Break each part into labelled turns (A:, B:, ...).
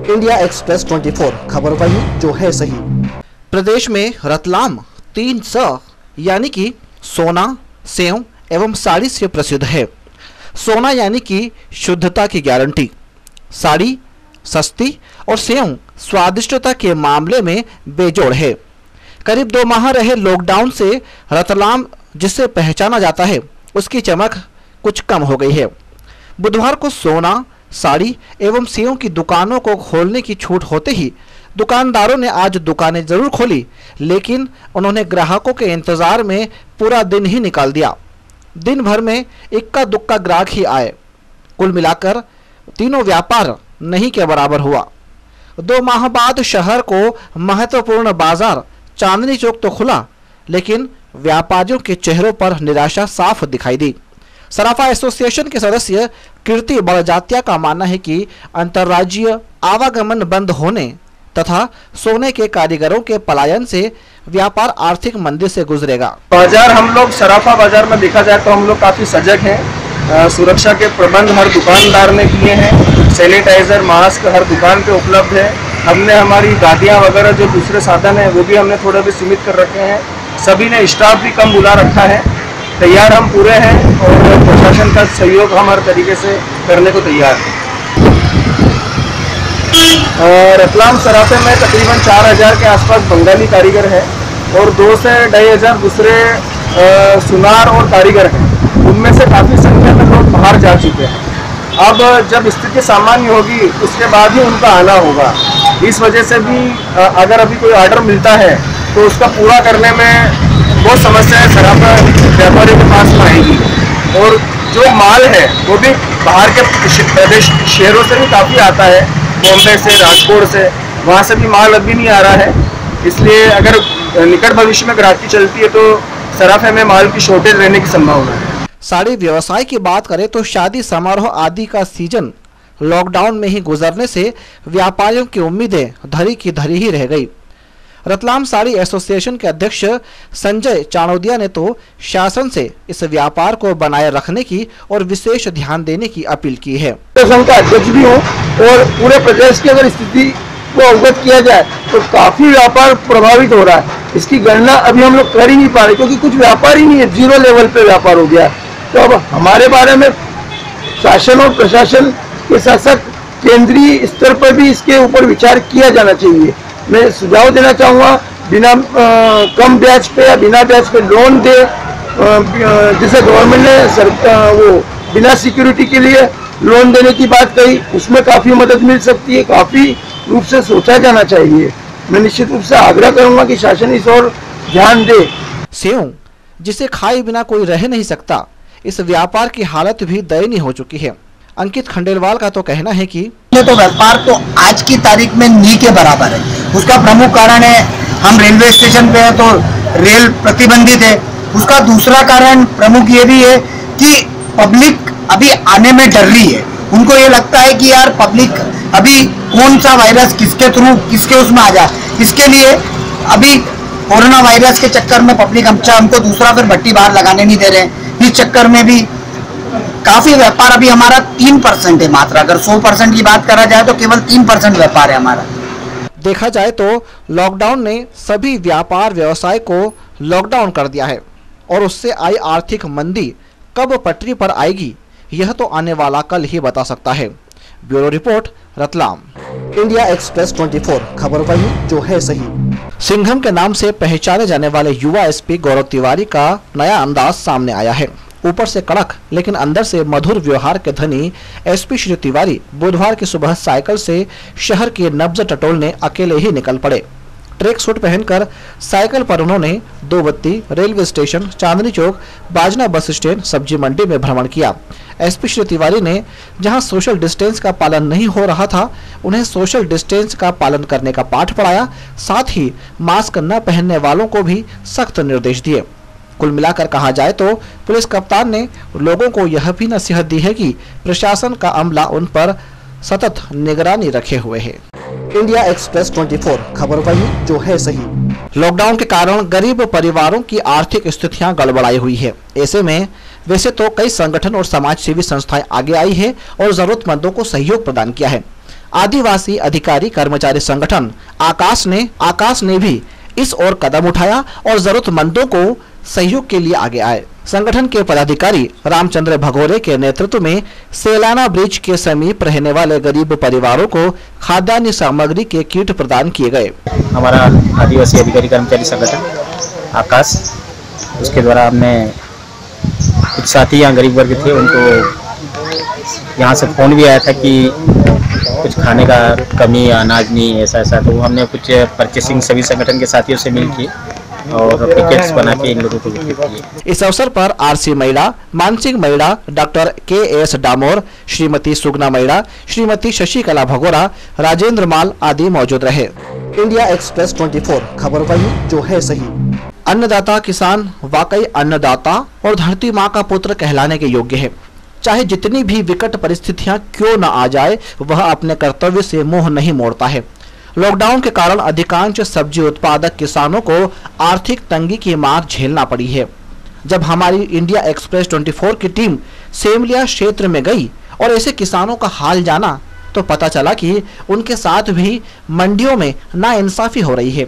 A: India express 24 खबर वही जो है सही। प्रदेश में रतलाम 3S यानी कि सोना, सेव एवं साड़ी से प्रसिद्ध है। सोना यानी कि शुद्धता की गारंटी, साड़ी सस्ती और सेव स्वादिष्टता के मामले में बेजोड़ है। करीब 2 माह रहे लॉकडाउन से रतलाम जिसे पहचाना जाता है उसकी चमक कुछ कम हो गई है। बुधवार को सोना, साड़ी एवं सेव की दुकानों को खोलने की छूट होते ही दुकानदारों ने आज दुकानें जरूर खोली, लेकिन उन्होंने ग्राहकों के इंतजार में पूरा दिन ही निकाल दिया। दिन भर में इक्का दुक्का ग्राहक ही आए। कुल मिलाकर तीनों व्यापार नहीं के बराबर हुआ। 2 माह बाद शहर को महत्वपूर्ण बाजार चांदनी चौक तो खुला, लेकिन व्यापारियों के चेहरों पर निराशा साफ दिखाई दी। सराफा एसोसिएशन के सदस्य कीर्ति बड़जात्या का मानना है कि अंतर्राज्यीय आवागमन बंद होने तथा सोने के कारीगरों के पलायन से व्यापार आर्थिक मंदी से गुजरेगा।
B: बाजार हम लोग सराफा बाजार में देखा जाए तो हम लोग काफी सजग हैं। सुरक्षा के प्रबंध हर दुकानदार ने किए हैं। सैनिटाइजर, मास्क हर दुकान पे उपलब्ध है। हमने हमारी गाड़ियाँ वगैरह जो दूसरे साधन है वो भी हमने थोड़ा भी सीमित कर रखे हैं। सभी ने स्टाफ भी कम बुला रखा है। तैयार हम पूरे हैं और प्रशासन का सहयोग हम हर तरीके से करने को तैयार हैं। रतलाम सराफे में तकरीबन 4000 के आसपास बंगाली कारीगर हैं और 2 से 2500 दूसरे सुनार और कारीगर हैं। उनमें से काफ़ी संख्या में लोग बाहर जा चुके हैं। अब जब स्थिति सामान्य होगी उसके बाद ही उनका आना होगा। इस वजह से भी अगर अभी कोई ऑर्डर मिलता है तो उसका पूरा करने में बहुत समस्याएं सराफा व्यापारियों के पास में आएगी। और जो माल है वो भी बाहर के प्रदेश शहरों से भी काफ़ी आता है, बॉम्बे से, राजकोट से, वहाँ से भी माल अभी नहीं आ रहा है। इसलिए अगर निकट भविष्य में ग्राहकी चलती है तो सराफे में माल की शॉर्टेज रहने की संभावना है।
A: साड़ी व्यवसाय की बात करें तो शादी समारोह आदि का सीजन लॉकडाउन में ही गुजरने से व्यापारियों की उम्मीदें धरी की धरी ही रह गई। रतलाम साड़ी एसोसिएशन के अध्यक्ष संजय चाणोदिया ने तो शासन से इस व्यापार को बनाए रखने की और विशेष ध्यान देने की अपील की है।
C: संघ का अध्यक्ष भी हूँ और पूरे प्रदेश की अगर स्थिति को अवगत किया जाए तो काफी व्यापार प्रभावित हो रहा है। इसकी गणना अभी हम लोग कर ही नहीं पा रहे क्योंकि कुछ व्यापार ही नहीं है, 0 लेवल पे व्यापार हो गया। तो अब हमारे बारे में शासन और प्रशासन के साथ साथ केंद्रीय स्तर पर भी इसके ऊपर विचार किया जाना चाहिए। मैं सुझाव देना चाहूँगा, बिना कम ब्याज पे या बिना ब्याज पे लोन दे, जैसे गवर्नमेंट ने वो बिना सिक्योरिटी के लिए लोन देने की बात कही, उसमें काफ़ी मदद मिल सकती है। काफ़ी रूप से सोचा जाना चाहिए। मैं निश्चित रूप से आग्रह करूँगा कि शासन इस ओर ध्यान दे।
A: सेव जिसे खाए बिना कोई रह नहीं सकता, इस व्यापार की हालत भी दयनीय हो चुकी है। अंकित खंडेलवाल का तो कहना है कि
D: तो व्यापार तो आज की तारीख में नी के बराबर है। उसका प्रमुख कारण है हम रेलवे स्टेशन पे है तो रेल प्रतिबंधित है। उसका दूसरा कारण प्रमुख ये भी है कि पब्लिक अभी आने में डर रही है। उनको ये लगता है कि यार पब्लिक अभी कौन सा वायरस किसके थ्रू किसके उसमें आ जाए, इसके लिए अभी कोरोना वायरस के चक्कर में पब्लिक हमको दूसरा फिर भट्टी बाहर लगाने नहीं दे रहे हैं। इस चक्कर में भी काफी व्यापार अभी हमारा 3% है मात्र। अगर 100% की बात करा जाए तो केवल 3% व्यापार है हमारा।
A: देखा जाए तो लॉकडाउन ने सभी व्यापार व्यवसाय को लॉकडाउन कर दिया है और उससे आई आर्थिक मंदी कब पटरी पर आएगी यह तो आने वाला कल ही बता सकता है। Bureau report, Ratlam. India express 24 खबर वही जो है सही। सिंघम के नाम से पहचाने जाने वाले युवा एसपी गौरव तिवारी का नया अंदाज सामने आया है। ऊपर से कड़क लेकिन अंदर से मधुर व्यवहार के धनी एसपी श्री तिवारी बुधवार की सुबह साइकिल से शहर के नब्ज टटोलने अकेले ही निकल पड़े। ट्रैक सूट पहनकर साइकिल पर उन्होंने दो बत्ती, रेलवे स्टेशन, चांदनी चौक, बाजना बस स्टैंड, सब्जी मंडी में भ्रमण किया। एसपी श्री तिवारी ने जहां सोशल डिस्टेंस का पालन नहीं हो रहा था उन्हें सोशल डिस्टेंस का पालन करने का पाठ पढ़ाया, साथ ही मास्क न पहनने वालों को भी सख्त निर्देश दिए। कुल मिलाकर कहा जाए तो पुलिस कप्तान ने लोगों को यह भी नसीहत दी है कि प्रशासन का अमला उन पर सतत निगरानी रखे हुए है। इंडिया एक्सप्रेस 24 खबर वही जो है सही। लॉकडाउन के कारण गरीब परिवारों की आर्थिक स्थितियां गड़बड़ाई हुई है। ऐसे में वैसे तो कई संगठन और समाज सेवी संस्थाएं आगे आई है और जरूरतमंदों को सहयोग प्रदान किया है। आदिवासी अधिकारी कर्मचारी संगठन आकाश ने भी इस ओर कदम उठाया और जरूरतमंदों को सहयोग के लिए आगे आए। संगठन के पदाधिकारी रामचंद्र भगोरे के नेतृत्व में सेलाना ब्रिज के समीप रहने वाले गरीब परिवारों को खाद्यान्न सामग्री के किट प्रदान किए गए।
E: हमारा आदिवासी अधिकारी कर्मचारी संगठन आकाश, उसके द्वारा हमने कुछ साथी यहाँ गरीब वर्ग थे, उनको यहाँ से फ़ोन भी आया था कि कुछ खाने का कमी या अनाज नहीं ऐसा, तो हमने कुछ परचेसिंग सभी संगठन के साथियों से मिलकर और पैकेट्स बना के इन लोगों को वितरित किए।
A: इस अवसर पर आरसी महिला, मानसिंह महिला, डॉक्टर KS डामोर, श्रीमती सुगना महिला, श्रीमती शशिकला भगोरा, राजेंद्र माल आदि मौजूद रहे। इंडिया एक्सप्रेस 24, खबर वही जो है सही। अन्नदाता किसान वाकई अन्नदाता और धरती माँ का पुत्र कहलाने के योग्य है। चाहे जितनी भी विकट परिस्थितियां क्यों न आ जाए, वह अपने कर्तव्य से मुंह नहीं मोड़ता है। लॉकडाउन के कारण अधिकांश सब्जी उत्पादक किसानों को आर्थिक तंगी की मार झेलना पड़ी है। जब हमारी इंडिया एक्सप्रेस 24 की टीम सेमलिया क्षेत्र में गई और ऐसे किसानों का हाल जाना, तो पता चला कि उनके साथ भी मंडियों में नाइंसाफी हो रही है।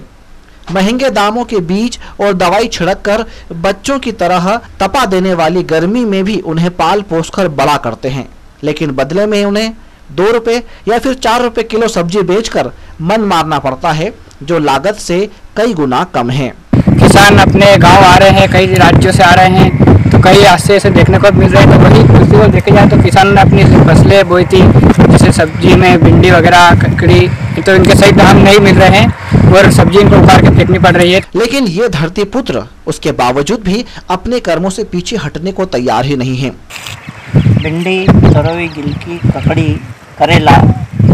A: महंगे दामों के बीज और दवाई छिड़ककर बच्चों की तरह तपा देने वाली गर्मी में भी उन्हें पाल पोसकर बड़ा करते हैं, लेकिन बदले में उन्हें 2 रुपए या फिर 4 रुपए किलो सब्जी बेचकर मन मारना पड़ता है, जो लागत से कई गुना कम है।
F: किसान अपने गांव आ रहे हैं, कई राज्यों से आ रहे हैं, तो कई हादसे ऐसे देखने को मिल रहे हैं। तो वही दूसरी ओर देखे जाए तो किसान ने अपनी फसलें बोई थी, जैसे सब्जी में भिंडी वगैरह, ककड़ी, तो इनके सही दाम नहीं मिल रहे हैं और सब्जी इनको उखाड़ के फेंकनी पड़ रही है।
A: लेकिन ये धरती पुत्र उसके बावजूद भी अपने कर्मों से पीछे हटने को तैयार ही नहीं है।
G: भिंडी, तरोई, गिलकी, ककड़ी, करेला,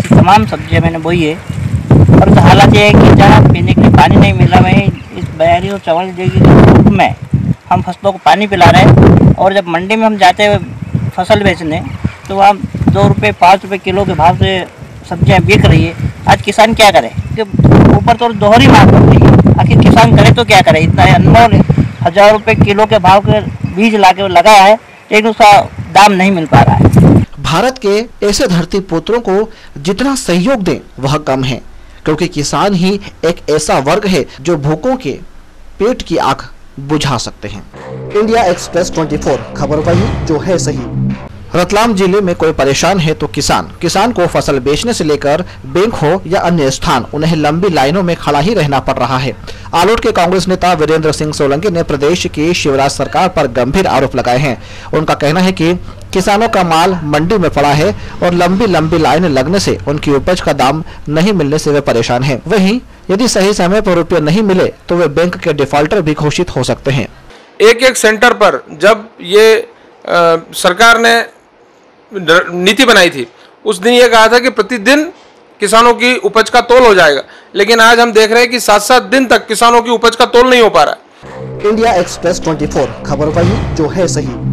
G: तमाम सब्जियां मैंने बोई है। और तो हालात ये है कि जहाँ पीने के लिए पानी नहीं मिल रहा, वहीं इस बयारी और चावल की धूप में हम फसलों को पानी पिला रहे हैं। और जब मंडी में हम जाते हैं फसल बेचने, तो वहाँ 2 रुपये 5 रुपये किलो के भाव से सब्जियां बिक रही है। आज किसान क्या करे कि ऊपर तो दोहरी मांग कर रही है। आखिर किसान करे तो क्या करे? इतना अनमोल 1000 रुपये किलो के भाव के बीज ला के लगाया है, लेकिन उसका दाम नहीं मिल पा रहा है।
A: भारत के ऐसे धरती पुत्रों को जितना सहयोग दें वह कम है, क्योंकि किसान ही एक ऐसा वर्ग है जो भूखों के पेट की आग बुझा सकते हैं। इंडिया एक्सप्रेस 24, खबर वही जो है सही। रतलाम जिले में कोई परेशान है तो किसान को फसल बेचने से लेकर बैंक हो या अन्य स्थान, उन्हें लंबी लाइनों में खड़ा ही रहना पड़ रहा है। आलोट के कांग्रेस नेता वीरेंद्र सिंह सोलंकी ने प्रदेश की शिवराज सरकार पर गंभीर आरोप लगाए हैं। उनका कहना है कि किसानों का माल मंडी में पड़ा है और लंबी लाइनें लगने से उनकी उपज का दाम नहीं मिलने से वे परेशान हैं। वहीं यदि सही समय पर रुपये नहीं मिले तो वे बैंक के डिफॉल्टर भी घोषित हो सकते हैं।
B: एक सेंटर पर जब ये सरकार ने नीति बनाई थी, उस दिन ये कहा था कि प्रतिदिन किसानों की उपज का तोल हो जाएगा, लेकिन आज हम देख रहे हैं कि 7-7 दिन तक किसानों की उपज का तोल नहीं हो पा रहा है।
A: इंडिया एक्सप्रेस 24, खबर वही जो है सही।